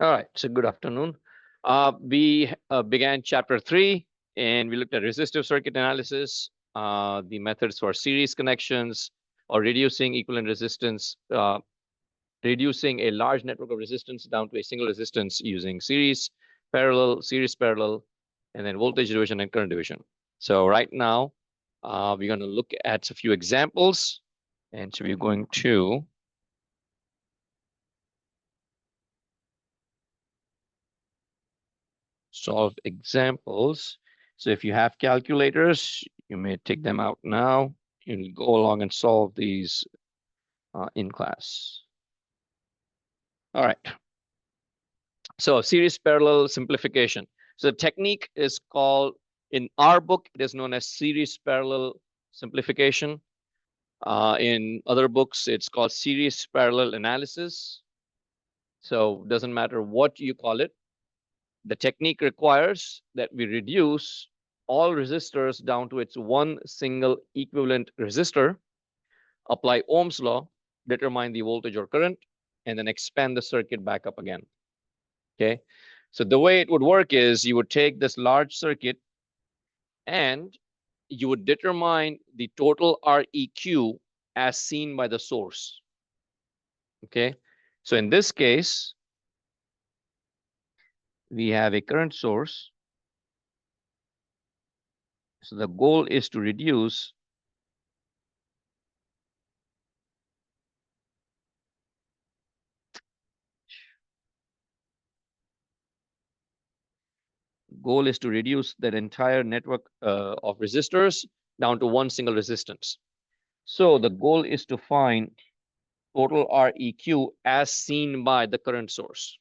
All right, so good afternoon. We began chapter 3, and we looked at resistive circuit analysis, the methods for series connections, or reducing equivalent resistance, reducing a large network of resistance down to a single resistance using series parallel, and then voltage division and current division. So right now, we're going to look at a few examples, and so we're going to solve examples. So if you have calculators, you may take them out now. You'll go along and solve these in class. All right. So series parallel simplification. So the technique is called, in our book, it is known as series parallel simplification. In other books, it's called series parallel analysis. So it doesn't matter what you call it. The technique requires that we reduce all resistors down to its one single equivalent resistor, apply Ohm's law, determine the voltage or current, and then expand the circuit back up again. Okay, so the way it would work is you would take this large circuit and you would determine the total Req as seen by the source. Okay, so in this case, we have a current source. So the goal is to reduce that entire network of resistors down to one single resistance. So the goal is to find total Req as seen by the current source.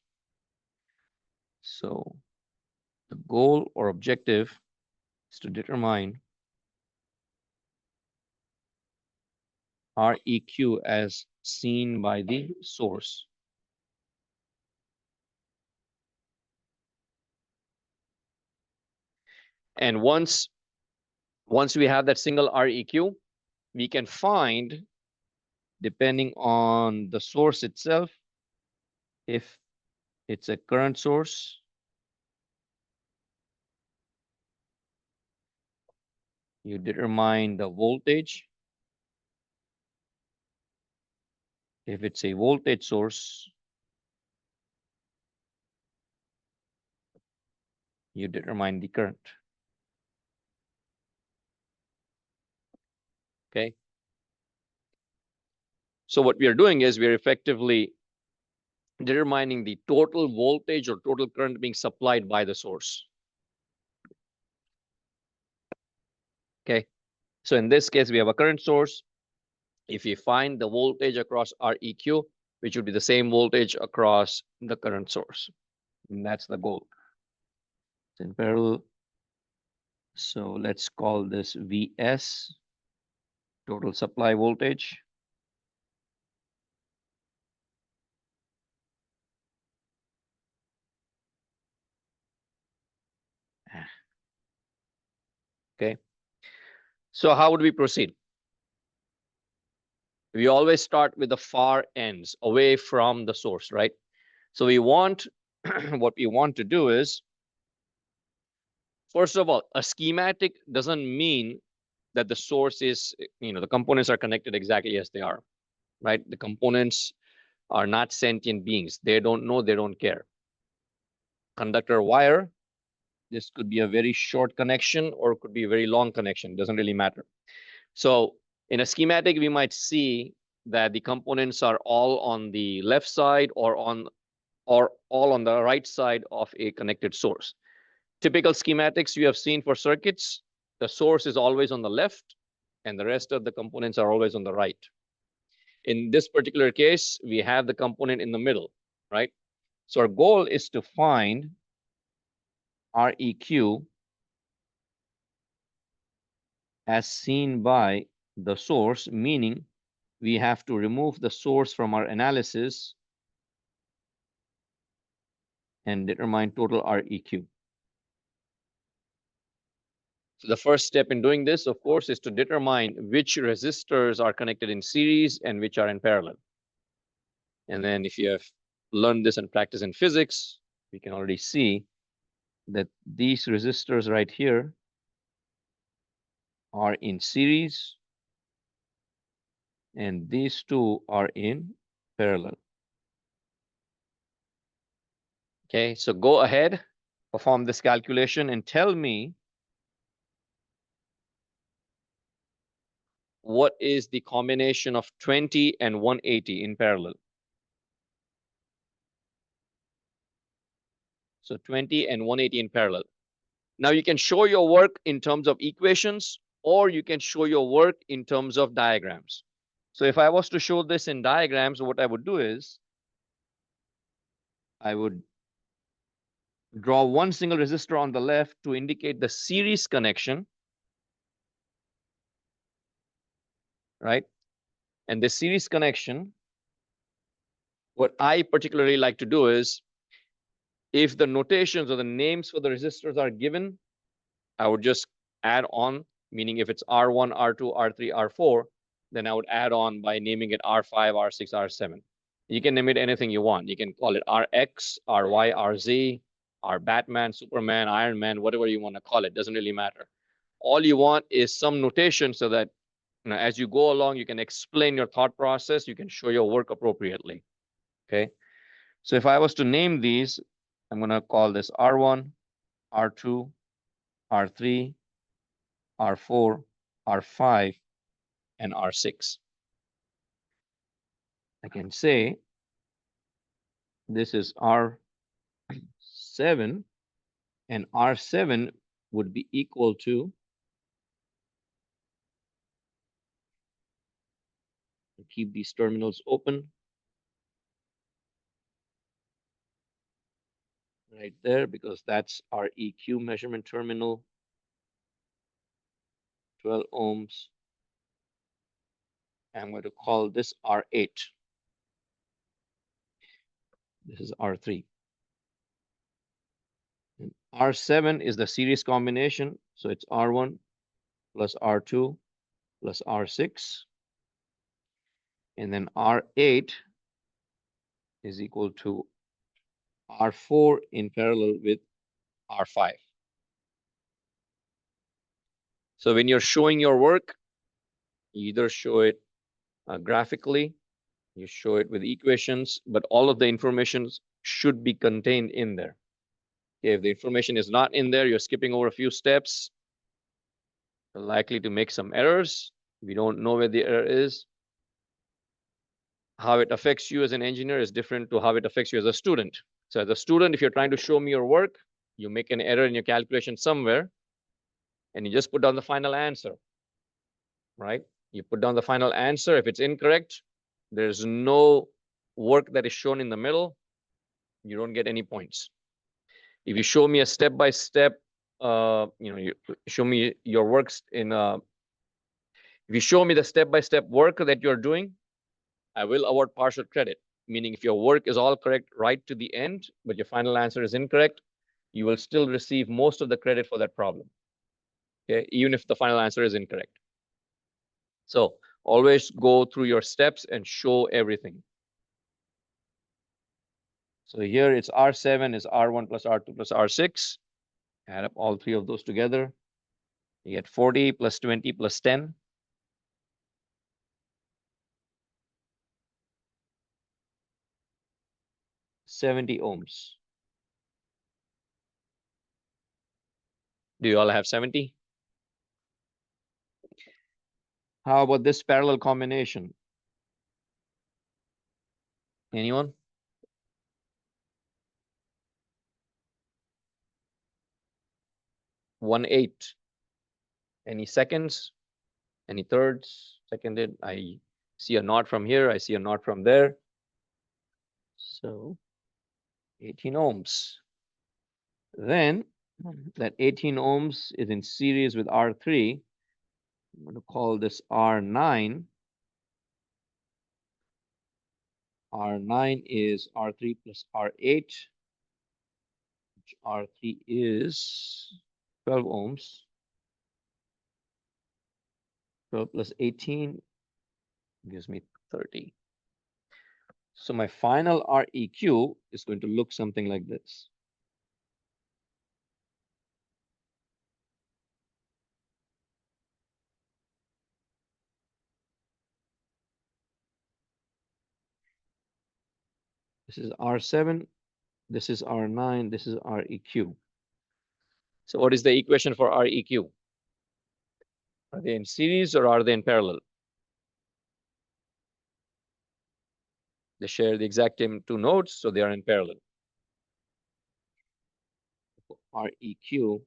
So the goal or objective is to determine Req as seen by the source. And once we have that single Req, we can find, depending on the source itself, if it's a current source, you determine the voltage. If it's a voltage source, you determine the current. Okay. So what we are doing is we're effectively determining the total voltage or total current being supplied by the source. Okay. So in this case, we have a current source. If we find the voltage across Req, which would be the same voltage across the current source. And that's the goal. It's in parallel. So let's call this Vs, total supply voltage. Okay. So how would we proceed? We always start with the far ends, away from the source, right? So we want, what we want to do is, first of all, a schematic doesn't mean that the source is, the components are connected exactly as they are, right? The components are not sentient beings. They don't know, they don't care. Conductor wire, this could be a very short connection or it could be a very long connection, doesn't really matter. So in a schematic, we might see that the components are all on the left side or all on the right side of a connected source. Typical schematics you have seen for circuits, the source is always on the left and the rest of the components are always on the right. In this particular case, we have the component in the middle, right? So our goal is to find Req as seen by the source, meaning we have to remove the source from our analysis and determine total Req. So the first step in doing this, of course, is to determine which resistors are connected in series and which are in parallel. And then if you have learned this and practiced in physics, we can already see that these resistors right here are in series and these two are in parallel. Okay, so go ahead, perform this calculation and tell me what is the combination of 20 and 180 in parallel. So 20 and 180 in parallel. Now you can show your work in terms of equations, or you can show your work in terms of diagrams. So if I was to show this in diagrams, what I would do is I would draw one single resistor on the left to indicate the series connection, right? And the series connection, what I particularly like to do is, if the notations or the names for the resistors are given, I would just add on, meaning if it's R1, R2, R3, R4, then I would add on by naming it R5, R6, R7. You can name it anything you want. You can call it RX, RY, RZ, R Batman, Superman, Iron Man, whatever you want to call it. Doesn't really matter. All you want is some notation so that as you go along, you can explain your thought process. You can show your work appropriately. Okay. So if I was to name these, I'm going to call this R1, R2, R3, R4, R5, and R6. I can say this is R7, and R7 would be equal to, keep these terminals open, right there, because that's our EQ measurement terminal, 12 ohms. I'm going to call this R8. This is R3. And R7 is the series combination. So it's R1 plus R2 plus R6. And then R8 is equal to R4 in parallel with R5. So when you're showing your work, you either show it graphically, you show it with equations, but all of the information should be contained in there. Okay, if the information is not in there, you're skipping over a few steps, you're likely to make some errors. We don't know where the error is. How it affects you as an engineer is different to how it affects you as a student. So as a student, if you're trying to show me your work, you make an error in your calculation somewhere, and you just put down the final answer, right? You put down the final answer. If it's incorrect, there's no work that is shown in the middle. You don't get any points. If you show me a step-by-step, you show me your works in if you show me the step-by-step work that you're doing, I will award partial credit. Meaning if your work is all correct right to the end, but your final answer is incorrect, you will still receive most of the credit for that problem. Okay, even if the final answer is incorrect. So always go through your steps and show everything. So here it's R7 is R1 plus R2 plus R6. Add up all three of those together. You get 40 plus 20 plus 10. 70 ohms. Do you all have 70? How about this parallel combination? Anyone? 1/8. Any seconds? Any thirds? Seconded? I see a nod from here. I see a nod from there. So 18 ohms. Then that 18 ohms is in series with R3. I'm going to call this R9. R9 is R3 plus R8, which R3 is 12 ohms. 12 plus 18 gives me 30. So my final REQ is going to look something like this. This is R7, this is R9, this is REQ. So what is the equation for REQ? Are they in series or are they in parallel? They share the exact same two nodes, so they are in parallel. REQ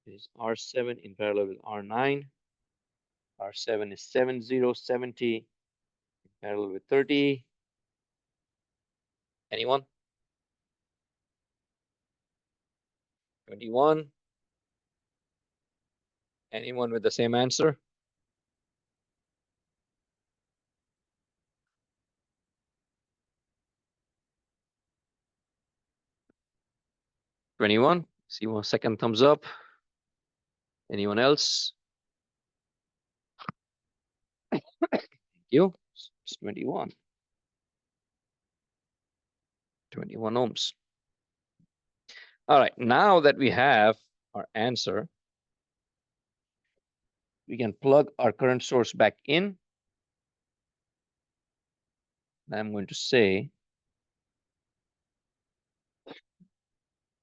is R7 in parallel with R9. R7 is 7070 in parallel with 30. Anyone? 21? Anyone with the same answer? 21? See one second thumbs up. Anyone else? Thank you. It's 21. 21 ohms. All right, now that we have our answer, we can plug our current source back in. I'm going to say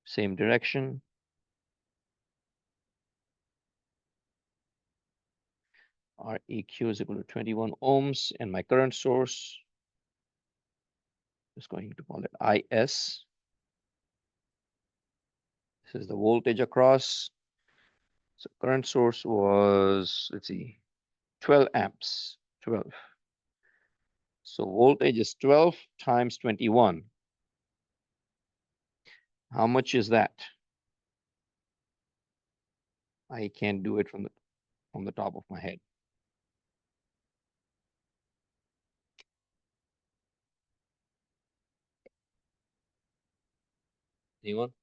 same direction. REQ is equal to 21 ohms, and my current source is going to call it IS. This is the voltage across. So current source was, let's see, 12 amps, 12. So voltage is 12 times 21. How much is that? I can't do it from the top of my head. Anyone?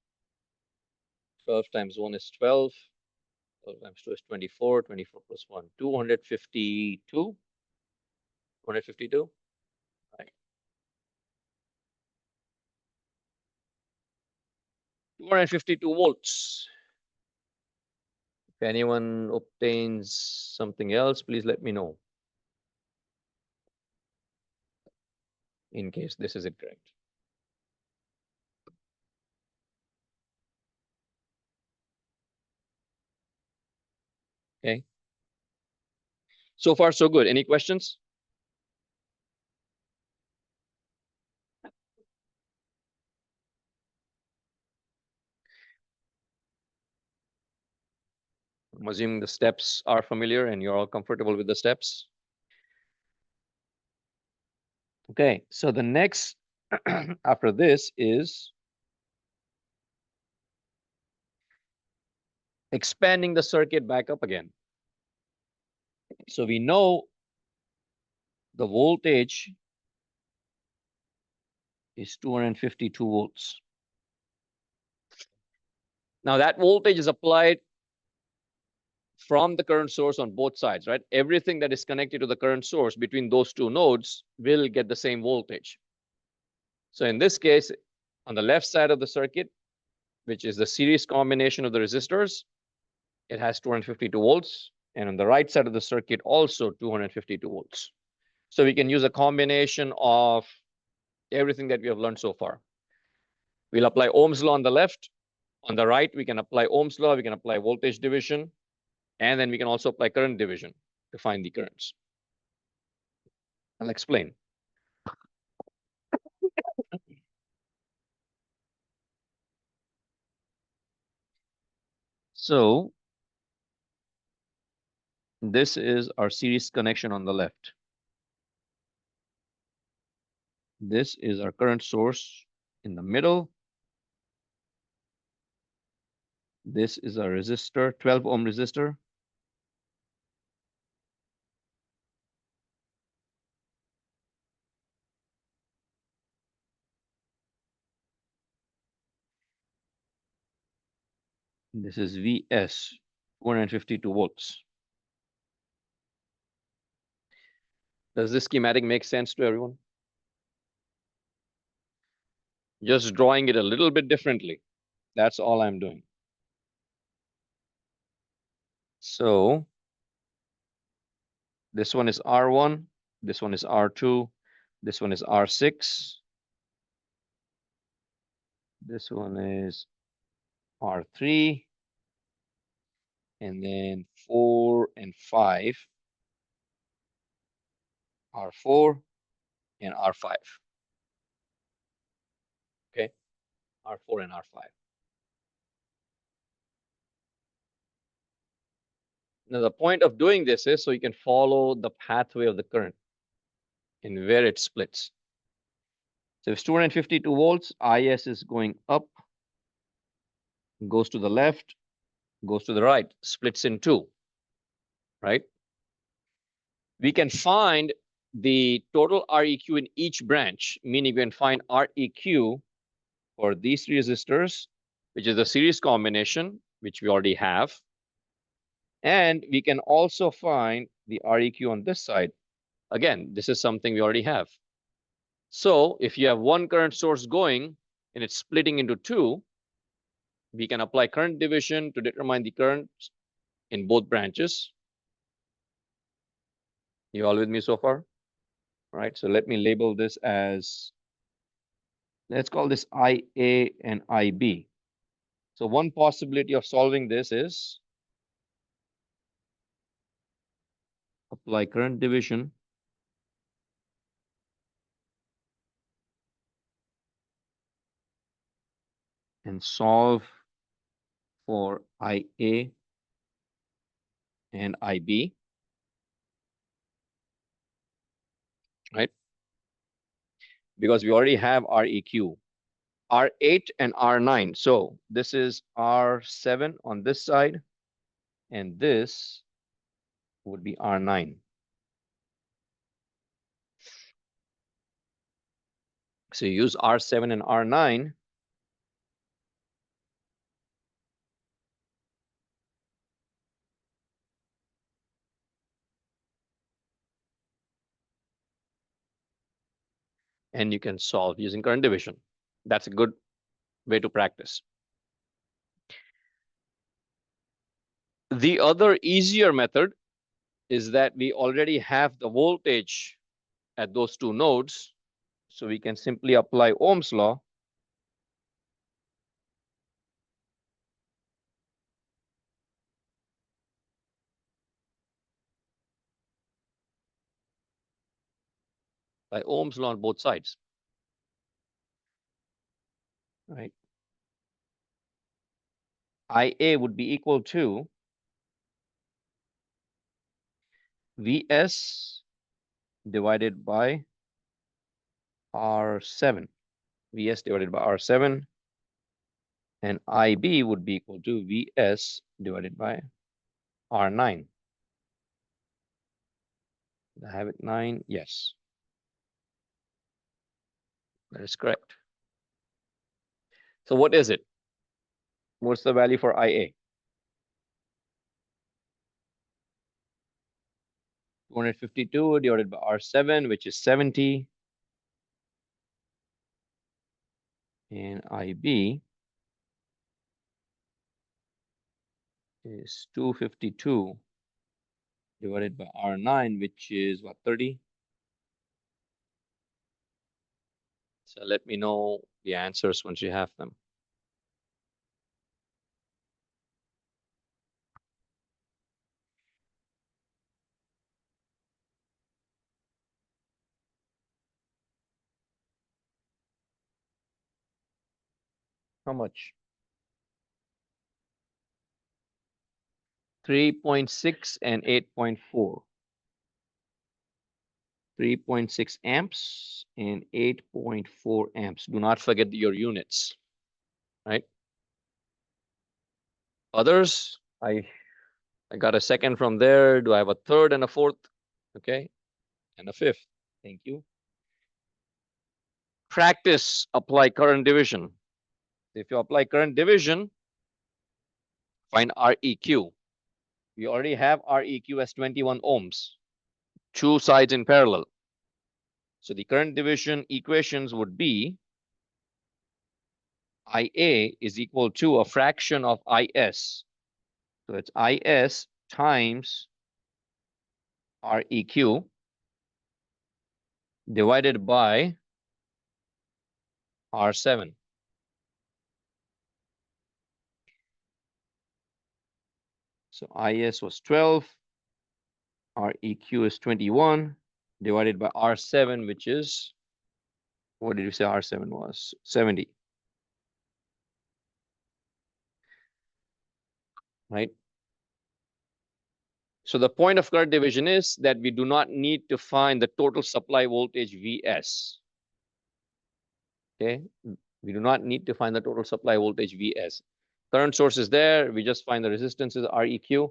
12 times 1 is 12. 12 times 2 is 24. 24 plus 1, 252. 252. Right. 252 volts. If anyone obtains something else, please let me know in case this is incorrect. Okay. So far, so good. Any questions? I'm assuming the steps are familiar and you're all comfortable with the steps. Okay, so the next after this is expanding the circuit back up again. So we know the voltage is 252 volts. Now that voltage is applied from the current source on both sides, right? Everything that is connected to the current source between those two nodes will get the same voltage. So in this case, on the left side of the circuit, which is the series combination of the resistors, it has 252 volts. And on the right side of the circuit, also 252 volts. So we can use a combination of everything that we have learned so far. We'll apply Ohm's law on the left. On the right, we can apply Ohm's law. We can apply voltage division. And then we can also apply current division to find the currents. I'll explain. So this is our series connection on the left. This is our current source in the middle. This is our resistor, 12 ohm resistor. This is VS, 252 volts. Does this schematic make sense to everyone? Just drawing it a little bit differently. That's all I'm doing. So this one is R1, this one is R2, this one is R6, this one is R3, and then 4 and 5, R4 and R5. Okay, R4 and R5. Now the point of doing this is so you can follow the pathway of the current and where it splits. So if it's 252 volts, IS is going up, goes to the left, goes to the right, splits in two, right? We can find the total REQ in each branch, meaning we can find REQ for these three resistors, which is a series combination, which we already have. And we can also find the REQ on this side. Again, this is something we already have. So if you have one current source going and it's splitting into two, we can apply current division to determine the current in both branches. You all with me so far? All right, so let me label this as, let's call this IA and IB. So one possibility of solving this is apply current division and solve for IA and IB, right? Because we already have REQ, R8 and R9. So this is R7 on this side, and this would be R9. So you use R7 and R9. And you can solve using current division. That's a good way to practice. The other easier method is that we already have the voltage at those two nodes. So we can simply apply Ohm's law. By Ohm's law on both sides. Right. IA would be equal to Vs divided by R7. Vs divided by R7. And IB would be equal to Vs divided by R9. Did I have it 9? Yes. That is correct. So what is it? What's the value for IA? 252 divided by R7, which is 70. And IB is 252 divided by R9, which is what, 30? So let me know the answers once you have them. How much? 3.6 and 8.4. 3.6 amps and 8.4 amps. Do not forget your units, right? Others, I got a second from there. Do I have a third and a fourth? Okay, and a fifth. Thank you. Practice, apply current division. If you apply current division, find REQ. We already have REQ as 21 ohms. Two sides in parallel. So the current division equations would be IA is equal to a fraction of IS. So it's IS times REQ divided by R7. So IS was 12, REQ is 21, divided by R7, which is, what did you say R7 was? 70, right? So the point of current division is that we do not need to find the total supply voltage Vs. Okay, we do not need to find the total supply voltage Vs. Current source is there. We just find the resistances Req,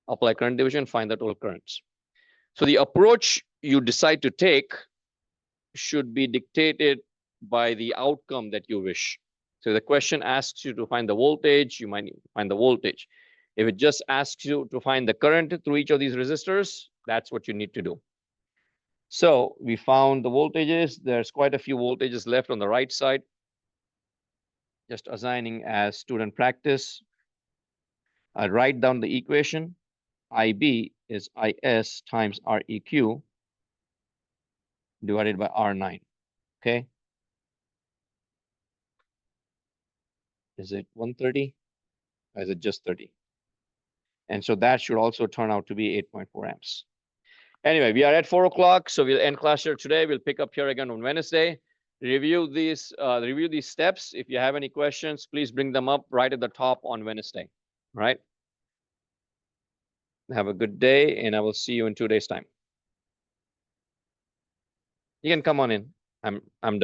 apply current division, find the total currents. So the approach you decide to take should be dictated by the outcome that you wish. So the question asks you to find the voltage, you might find the voltage. If it just asks you to find the current through each of these resistors, that's what you need to do. So we found the voltages. There's quite a few voltages left on the right side. Just assigning as student practice. I'll write down the equation. IB is IS times REQ divided by R9. Okay. Is it 130? Or is it just 30? And so that should also turn out to be 8.4 amps. Anyway, we are at 4 o'clock, so we'll end class here today. We'll pick up here again on Wednesday. Review these steps. If you have any questions, please bring them up right at the top on Wednesday. All right. Have a good day, and I will see you in 2 days' time. You can come on in. I'm done.